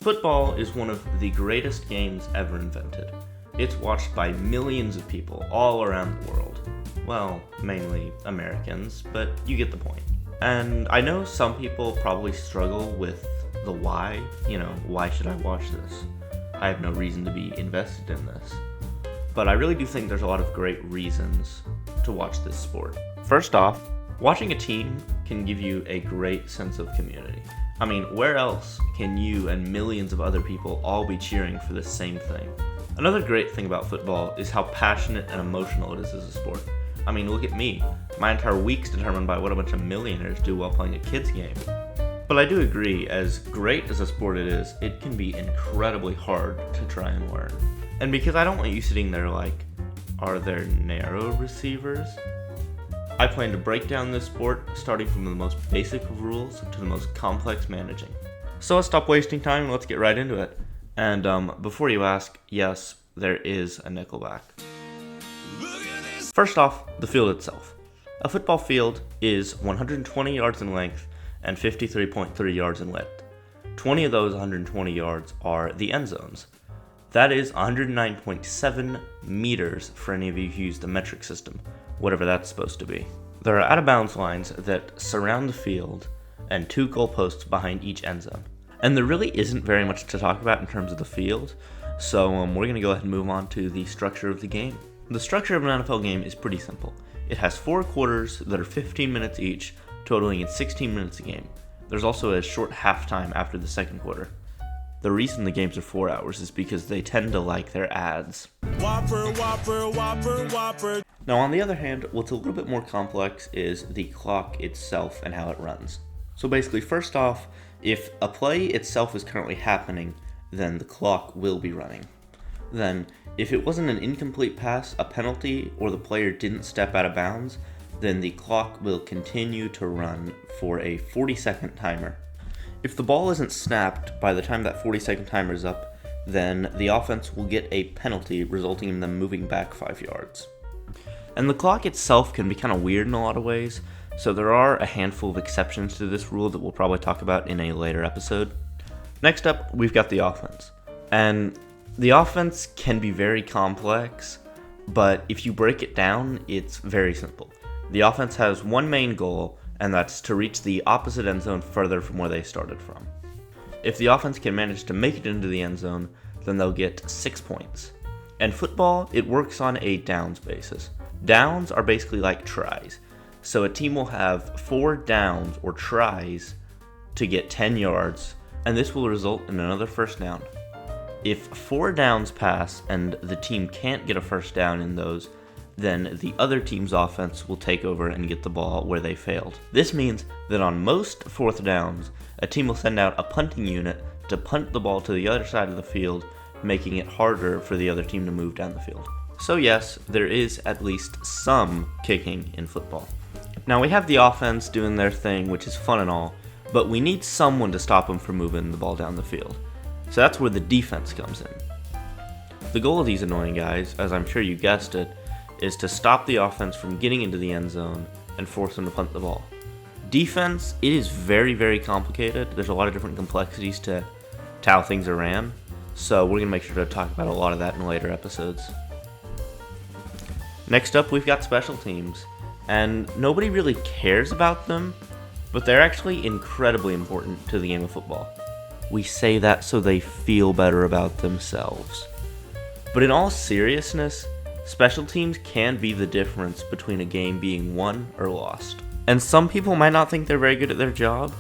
Football is one of the greatest games ever invented. It's watched by millions of people all around the world. Well, mainly Americans, but you get the point. And I know some people probably struggle with the why. Why should I watch this? I have no reason to be invested in this. But I really do think there's a lot of great reasons to watch this sport. First off, watching a team can give you a great sense of community. I mean, where else can you and millions of other people all be cheering for the same thing? Another great thing about football is how passionate and emotional it is as a sport. I mean, look at me. My entire week's determined by what a bunch of millionaires do while playing a kid's game. But I do agree, as great as a sport it is, it can be incredibly hard to try and learn. And because I don't want you sitting there like, are there narrow receivers? I plan to break down this sport, starting from the most basic of rules to the most complex managing. So let's stop wasting time and let's get right into it. And before you ask, yes, there is a nickelback. First off, the field itself. A football field is 120 yards in length and 53.3 yards in width. 20 of those 120 yards are the end zones. That is 109.7 meters for any of you who use the metric system, whatever that's supposed to be. There are out-of-bounds lines that surround the field and 2 goalposts behind each end zone. And there really isn't very much to talk about in terms of the field, so we're going to go ahead and move on to the structure of the game. The structure of an NFL game is pretty simple. It has 4 quarters that are 15 minutes each, totaling in 16 minutes a game. There's also a short halftime after the second quarter. The reason the games are 4 hours is because they tend to like their ads. Whopper, Whopper, Whopper, Whopper. Now, on the other hand, what's a little bit more complex is the clock itself and how it runs. So basically, first off, if a play itself is currently happening, then the clock will be running. Then, if it wasn't an incomplete pass, a penalty, or the player didn't step out of bounds, then the clock will continue to run for a 40-second timer. If the ball isn't snapped by the time that 40-second timer is up, then the offense will get a penalty, resulting in them moving back 5 yards. And the clock itself can be kind of weird in a lot of ways, so there are a handful of exceptions to this rule that we'll probably talk about in a later episode. Next up, we've got the offense. And the offense can be very complex, but if you break it down, it's very simple. The offense has one main goal, and that's to reach the opposite end zone further from where they started from. If the offense can manage to make it into the end zone, then they'll get 6 points. And football, it works on a downs basis. Downs are basically like tries. So a team will have 4 downs or tries to get 10 yards, and this will result in another first down. If 4 downs pass and the team can't get a first down in those, then the other team's offense will take over and get the ball where they failed. This means that on most 4th downs, a team will send out a punting unit to punt the ball to the other side of the field, making it harder for the other team to move down the field. So yes, there is at least some kicking in football. Now we have the offense doing their thing, which is fun and all, but we need someone to stop them from moving the ball down the field. So that's where the defense comes in. The goal of these annoying guys, as I'm sure you guessed it, is to stop the offense from getting into the end zone and force them to punt the ball. Defense, it is very, very complicated. There's a lot of different complexities to how things are ran, so we're going to make sure to talk about a lot of that in later episodes. Next up, we've got special teams, and nobody really cares about them, but they're actually incredibly important to the game of football. We say that so they feel better about themselves. But in all seriousness, special teams can be the difference between a game being won or lost. And some people might not think they're very good at their job,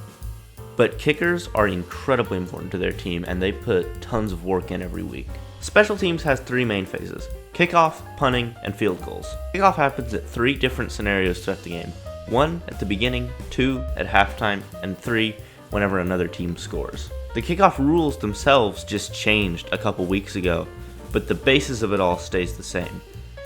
but kickers are incredibly important to their team and they put tons of work in every week. Special teams has 3 main phases: kickoff, punting, and field goals. Kickoff happens at 3 different scenarios throughout the game. 1 at the beginning, 2 at halftime, and 3 whenever another team scores. The kickoff rules themselves just changed a couple weeks ago, but the basis of it all stays the same.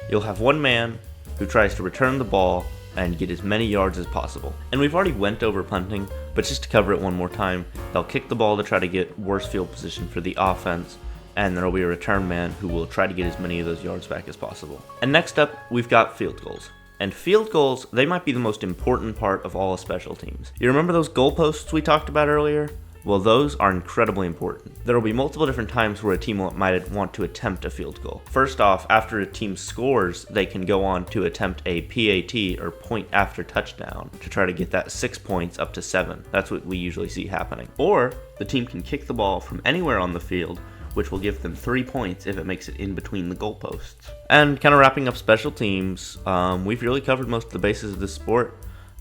You'll have one man who tries to return the ball and get as many yards as possible. And we've already went over punting, but just to cover it one more time, they'll kick the ball to try to get worse field position for the offense, and there'll be a return man who will try to get as many of those yards back as possible. And next up, we've got field goals. And field goals, they might be the most important part of all special teams. You remember those goalposts we talked about earlier? Well, those are incredibly important. There will be multiple different times where a team might want to attempt a field goal. First off, after a team scores, they can go on to attempt a PAT, or point after touchdown, to try to get that 6 points up to 7. That's what we usually see happening. Or the team can kick the ball from anywhere on the field, which will give them 3 points if it makes it in between the goalposts. And kind of wrapping up special teams, we've really covered most of the bases of this sport.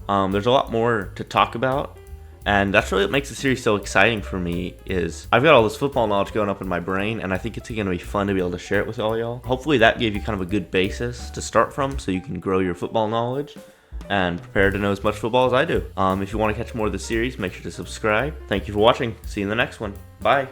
There's a lot more to talk about, and that's really what makes the series so exciting for me. Is I've got all this football knowledge going up in my brain, and I think it's going to be fun to be able to share it with all y'all. Hopefully that gave you kind of a good basis to start from, so you can grow your football knowledge and prepare to know as much football as I do. If you want to catch more of the series, make sure to subscribe. Thank you for watching. See you in the next one. Bye.